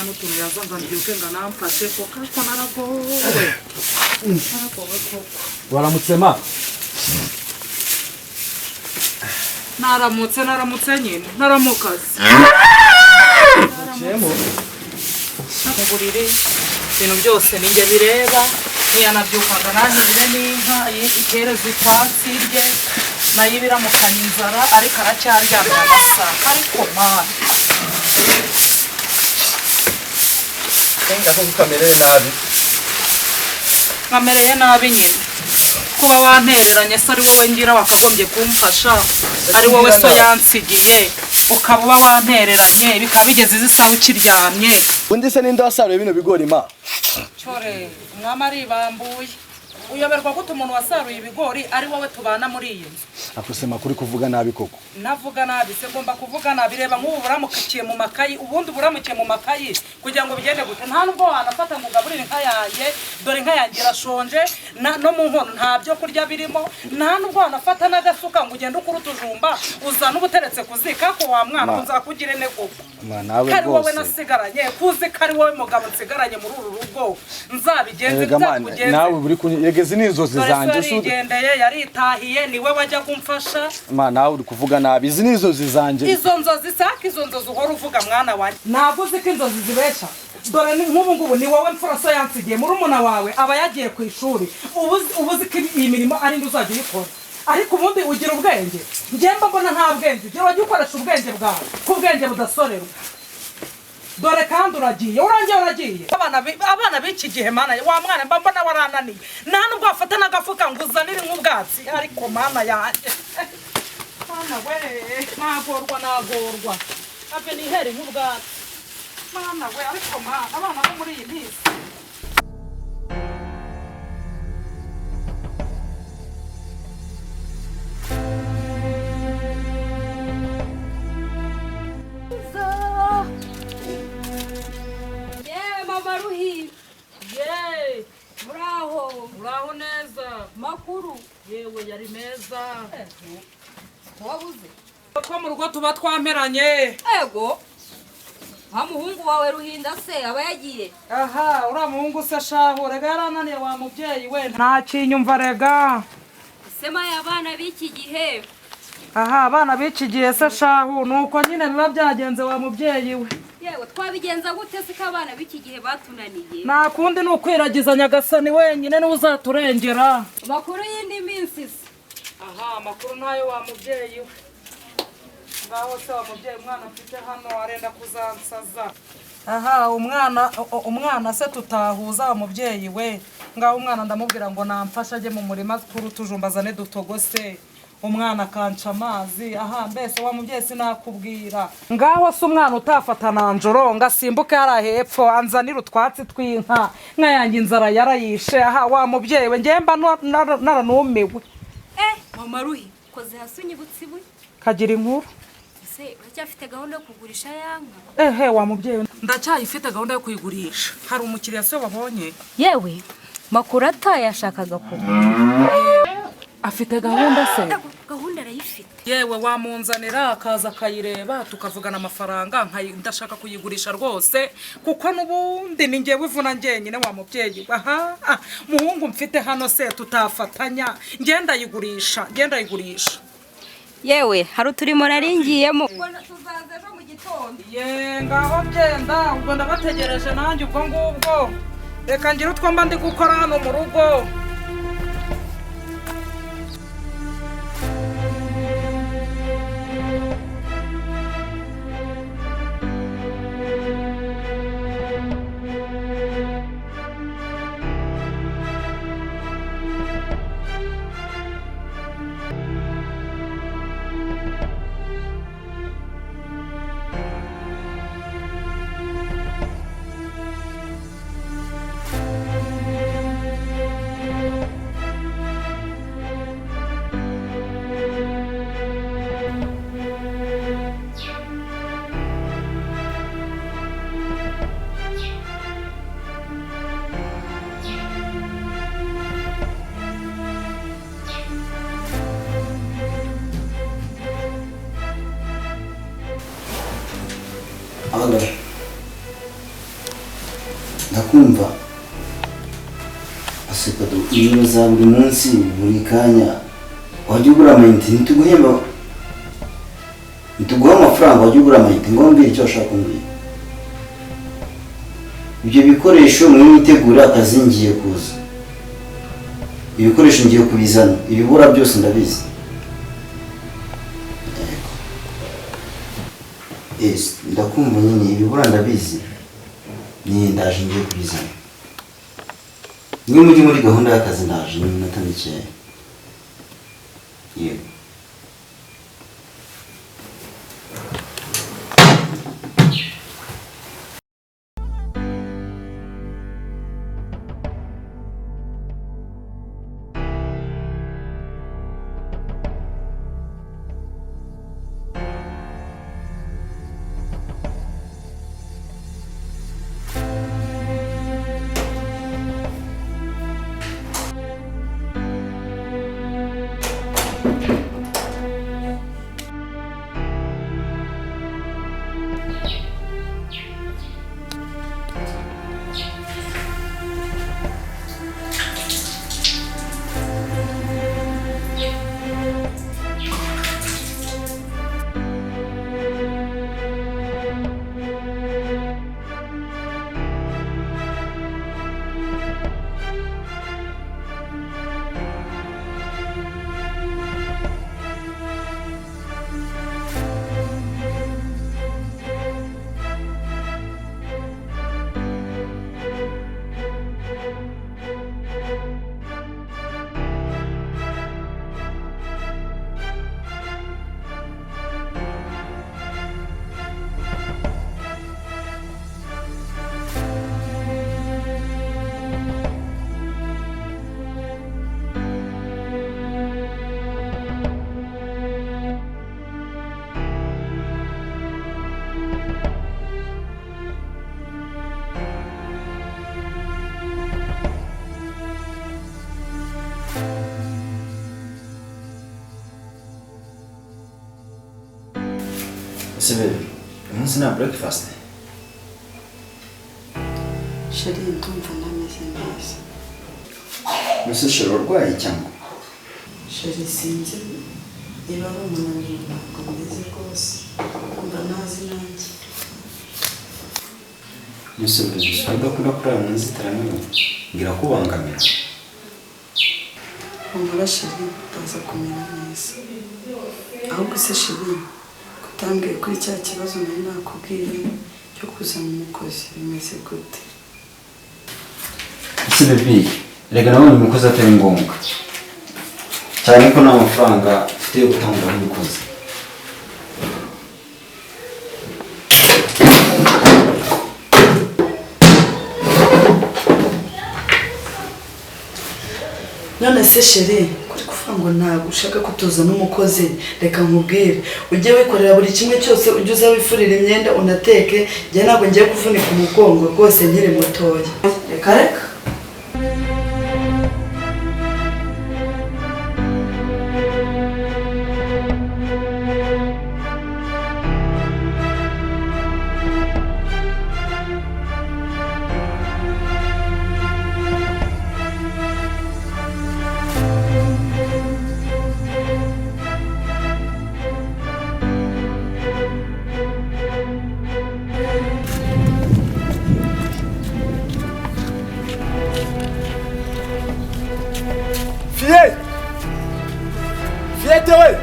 n'utuntu yazanga mbyuke ngo namfashe kuko naragowe koko. Waramutsema? Naramutse nyine naramukaze. Chemo. Naburire ibintu byose ninjye bireba niyanabyukaga nahirire n'inka ikereza ikwatsi rye nayibira mu kanyinzara ariko aracyaryamye amasa ariko mana Enga ko kamereye nabi. Kamereye nabi nyine kuba wantereranye se ari wowe ngira wakagombye kumfasha ari wowe so yansigiye ukaba uba wantereranye bikaba bigeze izisaho ukiryamye. Undi se ninde wasaruye bino bigori ma? Cyore umwama ari bambuye uyoberwa gute umuntu wasaruye ibigori ari wowe tubana muri iyi nzu. Akusema kuri kuvuga nabi koko. Navuga nabi se ngomba kuvuga nabi reba nk'ubu buramukiye mu makayi ubundi buramukiye mu makayi kugira ngo bigende gute nta nubwo wanafata ngo ugaburire inka yanjye dore inka yanjye irashonje no mu nkono nta byo kurya birimo nta nubwo wanafata n'agasuka ngo ugende ukura utujumba uzana ubuteretse kuzika ko wa mwana uzakugire nego nawe rwose wowe nasigaranye kuzi ko ari wowe mugabo nsigaranye muri uru rugo nzabigenze byakugenze nawe buri yegeze n'inzozi zanje ugendeye yaritahiye niwe wajya kumfasha nawe uri kuvuga nabi izi n'inzozi zanje izo nzozi saka izo nzozi uhora uvuga mwana wanjye ntabwo uzi ko inzozi zibesha dore nk'ubu ngubu ni wowe mfura so yansigiye muri umuna wawe aba yagiye ku ishuri ubuzi ko iyi mirimo ari ndi uzajya uyikora ariko ubundi ugira ubwenge ngemba mbona nta bwenge ugira wajya ukoresha ubwenge bwawe ku bwenge budasorerwa dore kandi uragiye abana b'iki gihe mana wa mwana mba mbona warananiye nta nubwo wafata n'agafuka ngo uzanire nk'ubwatsi ariko mana yanjye mana we nagorwa ave nihere nk'ubwatsi mana we ariko mana abana bo muri iyi minsi Muraho neza makuru yewe yari meza wabuze ko mu rugo tuba twamperanye ego muhungu wawe Ruhinda se aba yagiye aha uriya muhungu se shaho rega yarananiye wa mubyeyi we nta kinyumva rega sema y'abana b'iki gihe aha abana b'iki gihe se shaho nuko nyine biba byagenze wa mubyeyi we yewe twabigenza gute se ko abana b'iki gihe batunaniye nta kundi ni ukwiragiza nyagasani wenyine niwe uzaturengera amakuru y'indi minsi se aha amakuru ntayo wa mubyeyi we ngaho se wa mubyeyi umwana mfite hano arenda kuzansaza aha umwana se tutahuza wa mubyeyi we ngaho umwana ndamubwira ngo namfashe ajye mu murima kuri utujumba azane dutogose umwana akanca amazi aha mbese wa mubyeyi sinakubwira ngaho se umwana utafata nanjoro ngasimbuke hari hepfo anzanira utwatsi tw'inka nka yanjye inzara yarayishe aha wa mubyeyi we ngemba naranumiwe mama Ruhi koze hasi unyibutsiwe kagira inkuru ese uracyafite gahunda yo kugurisha yanka wa mubyeyi ndacyayifite gahunda yo kuyigurisha hari umukiriya se wabonye yewe makuru atayashakaga kuba afite gahunda se gahunda arayifite yewe wamunzanira akaza akayireba tukavugana amafaranga ndashaka kuyigurisha rwose kuko n'ubundi ni ngewe ivuna ngenyine wa mubyeyi aha muhungu mfite hano se tutafatanya ngenda yigurisha yewe hari uturimo naringiyemo tuzaza ejo mu gitondo ye ngaho genda ubwo ndabategereje nanjye ubwo ngubwo reka ngire utwo mba ndi gukora hano mu rugo Alô. ndakumva aseka dukibaza buri munsi buri kanya wajya ugura amayinite ntituguha amafaranga wajya ugura amayinite ngo mbwira icyo washaka kumbwira ibyo bikoresho mwitegura akazi ngiye kuza ibikoresho ngiye kubizana ibibura byose ndabizi ndakumva nyine ibibura ndabizi ni ndaje ngiye kubizana niyo mujye muri gahunda y'akazi ndaje n'iminota mikeya yego Baby, umunsi nta breakfast. Sheri ndumva nameze neza. Mbese Sheri urwaye cyangwa? Sheri sinzi niba ari umunaniro ntabwo meze rwose. Mba ntazi nanjye. Mbese bisabwa kuri mu nzitiramibu ngira kubangamira. Humura Sheri baza kumera neza. Ahubwo se Sheri tambwiye kuri cya kibazo nari nakubwiye cyo kuzana umukozi bimeze gute? Ese baby rega nabonye umukozi atari ngombwa cyane ko nta mafaranga mfite yo gutanga umukozi. None se Sheri ngo ntabwo ushaka kutuzana umukozi reka nkubwire ujye wikorera buri kimwe cyose ujye uza wifurira imyenda unateke njye ntabwo ngiye kuvunika umugongo rwose nkiri mutoya reka Fiete we!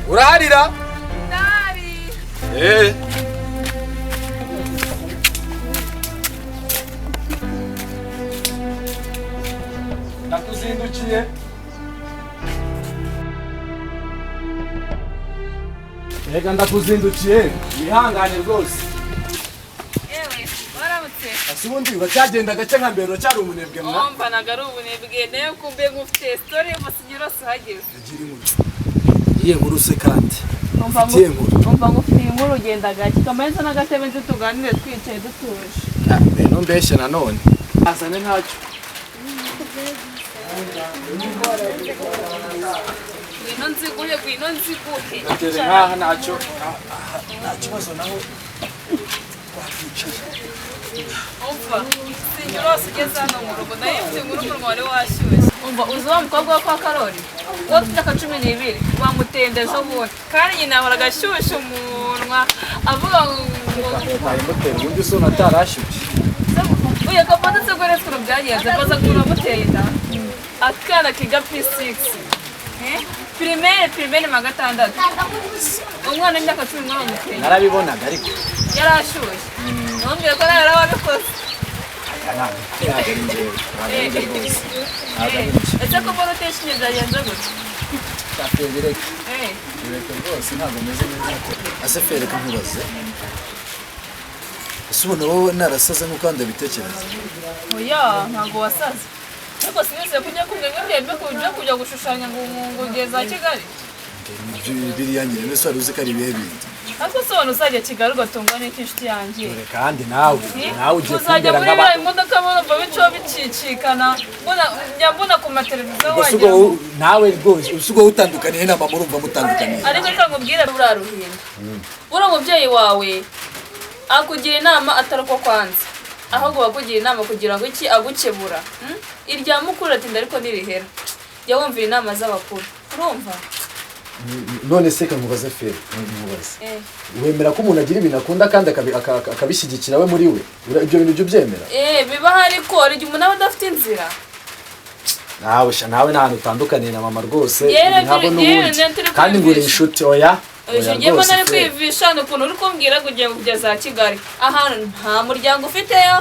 Urarira? Ndari. Ndakuzindukiye. Ega ndakuzindukiye. Wihangane rwose. Ewe, waramutse. Asubundi uracyagenda gace nka mbere cyari umunebwe mwa. Omba nagaru ubunebwe nayo kumbe ngufite story musigiro sahageze. Gira inkuru. Iye nkuru se kandi. Umva ngufite inkuru ugenda gake kamenza nagatebe nzi tuganire twicaye dutuje. No mbeshe nanone. Azane ntacyo. Gwino nziguhe. Nateze nkaha ntacyo. Nta kibazo naho. Wakwicara. umva sinjye rwose ugeze hano mu rugo nayo mfite umunwa wari washyushye umva uzi wa mukobwa wo kwa Karori uwo ufite aka 12 bamutendeje ubundi kandi nyina ahora agashyushya umunwa avuga ngo ubundi so natarashyushye uyu akabona se gore twuru byagenze baza kubura muteye inda akana kiga P6 primaire magatandatu umwana w'imyaka 10 bamuteye narabibonaga ariko yarashyushye ntumbwire ko nawe wabikoze ese ko mbona utishimye byagenze gutya bireke rwose ntabwo meze neza ase fere ko nkubaze ese ubona wowe narasaze nk'uko kandi abitekereza oya ntabwo wasaze ariko sinese kujya kujya gushushanya ngo ugeze za Kigali biriya nyine mbese wari uzi ko ari ibihe bindi ariko se wano uzajya Kigali ugatungwa n'iki inshuti yanjye kandi nawe ugiye uzajya muri iriya imodoka bumva bicaho bicicikana mbona ku mateleviziyo wagira ngo nawe rwose usigaye utandukaniye na mama urumva mutandukaniye ariko reka nkubwire uraruhinda uriya mubyeyi wawe akugira inama atari uko kwanza ahubwo bakugira inama kugira ngo iki agukebura irya mukuru atinda ariko nirihera jya wumvira inama z'abakuru urumva none se kamubaze fere numubaze wemera ko umuntu agira ibintu akunda kandi akabishyigikira we muri we ibyo bintu byo byemera biba hari ko ari umuntu aba adafite inzira nawe nta hantu utandukaniye na mama rwose ntabwo n'ubundi kandi ngo uri inshuti oya ugiye mbona ari kwivisha ukuntu uri kumbwira ngo ugiye kugeza za Kigali ahantu nta muryango ufiteyo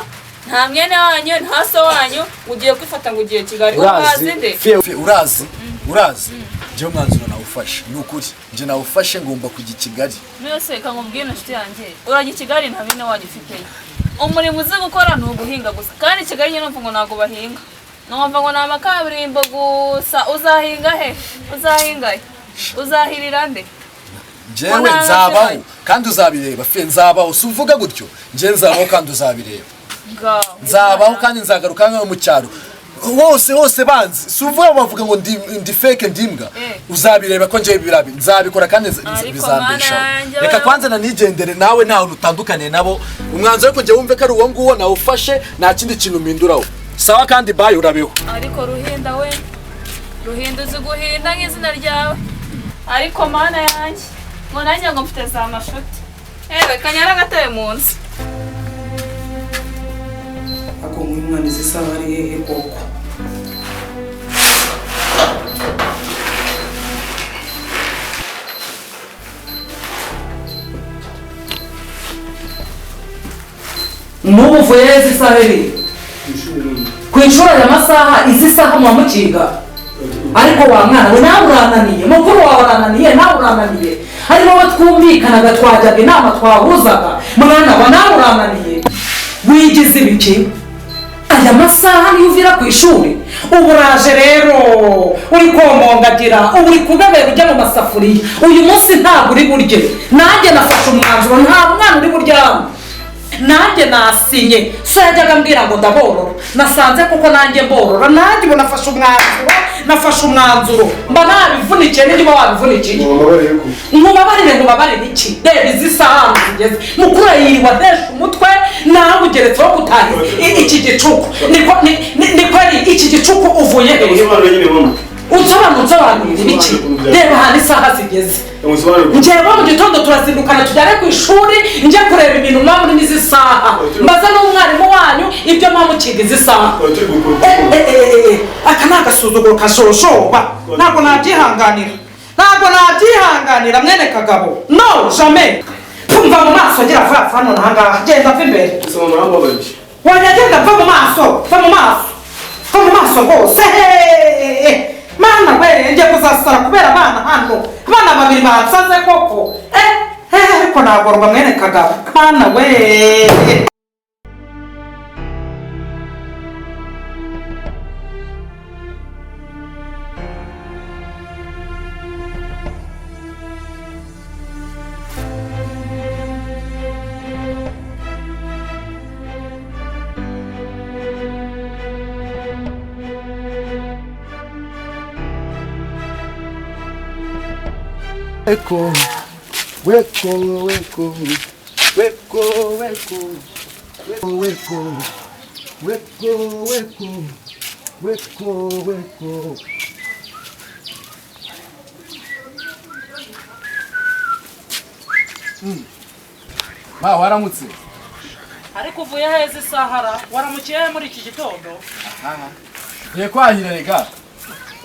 nta mwene wanyu nta so wanyu ugiye kwifata ngo ugiye Kigali urazi nde urazi njye umwanzuro nawufashe ni ukuri njye nawufashe ngomba kujya i Kigali mwese kamubwira inshuti yanjye urajya i Kigali nta bene wanyu ufiteyo umurimo uzi gukora ni uguhinga gusa kandi Kigali nyine numva ngo ntabwo bahinga numva ngo ni amakaburimbo gusa uzahinga he uzahirira nde njyewe nzabaho kandi uzabireba fe nzabaho si uvuga gutyo njye nzabaho kandi uzabireba nzabaho kandi nzagaruka nkaho mu cyaro hose banzi si uvuga bavuga ngo ndi fake ndimbwa uzabireba ko njyewe birabi nzabikora kandi bizambesha reka kwanza nanigendere nawe ntawe utandukaniye nabo umwanzuro ko njye wumve ko ari uwo nguwo nawufashe nta kindi kintu mpinduraho sawa kandi bayo urabeho ariko ruhinda uzi guhinda nk'izina ryawe ariko mana yanjye ngo nanjye ngo mfite za mashuti reka nyaragataye mu nsi ako umwana izi saha ari hehe koko n'ubu uvuye izi saha iri ku inshuro y'amasaha izi saha muba mukiga ariko wa mwana we nawe urananiye mukuru wawe urananiye nawe urananiye harimo abo twumvikanaga twajyaga inama twahuzaga mwana wa nawe urananiye wigize ibiki aya masaha niyo uvira ku ishuri ubu uraje rero uri komongagira ubu uri kugabera ujya mu masafuriya uyu munsi ntabwo uri burye nanjye nafashe umwanzuro nta mwana uri buryame nanjye nasinye so yajyaga ambwira ngo ndaborora nasanze kuko nanjye mborora nanjye ubu nafashe umwanzuro mba nabivunikiye n'indi uba wabivunikiye nkubabarire iki reba izi saha zigeze mukuru yiriwe adesha umutwe nawe ugeretseho gutaha iki gicuku niko ari iki gicuku uvuye hehe unsobanurira ibiki reba ahantu isaha zigeze njyewe mu gitondo turazindukana tujyane ku ishuri njye kureba ibintu muba muri izi saha mbaza n'umwarimu wanyu ibyo muba mukiga izi saha aka ni agasuzuguro kajojomba ntabwo nabyihanganira mwene kagabo no jamais mva mu maso agira vuba hano nahangaha genda mva imbere wajya genda mva mu maso rwose mana we ngiye kuzasara kubera abana hano abana babiri bansaze koko ariko nagorwa mwene kagabo mana we Weko weko. Ma waramutse. ariko uvuye heza isahara waramukiye muri iki gitondo. Ye kwahira rega.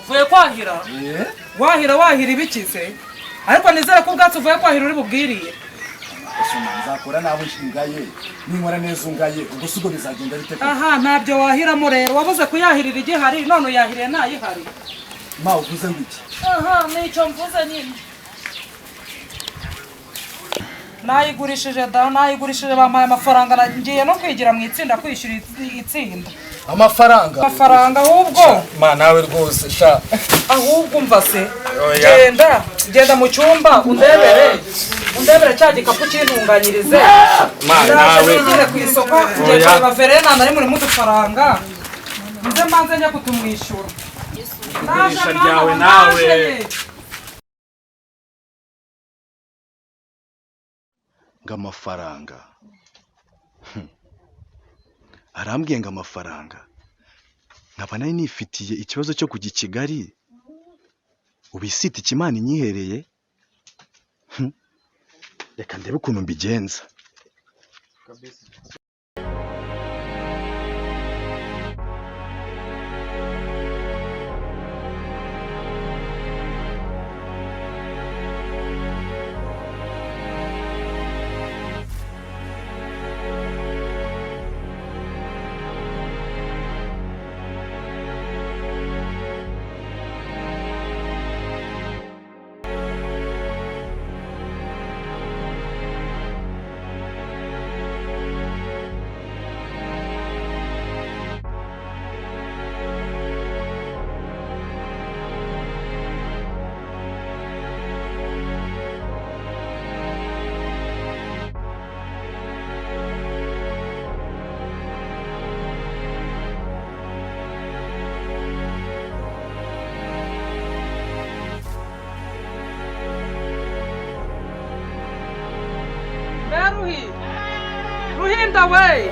Uvuye kwahira? Wahira ibikize. Ariko nizera ko ubwatsi uvuye kwahira uri bubwiriye. Nzakora nabo nshingaye ninkora neza ungaye ubwo sugo bizagenda biteka. Aha ntabyo wahiramo rero wabuze kuyahirira igihari none uyahiriye ntayihari. Ma uvuze ngiki? Aha nicyo mvuze nyine. Nayigurishije bampaye amafaranga ngiye no kwigira mu itsinda kwishyura itsinda. Amafaranga ahubwo ma nawe rwose sha ahubwo umva se genda mu cyumba undebere cya gikapu cy'intunganyirize ma nawe ngire ku isoko ngiye kureba Verena nari muri mudufaranga nze manze njya kutumwishyura igurisha ryawe nawe ngamafaranga arambwiye ngo amafaranga nkaba nari nifitiye ikibazo cyo kujya i Kigali ubisita ikimana inyihereye reka ndebe ukuntu mbigenza Ruhinda we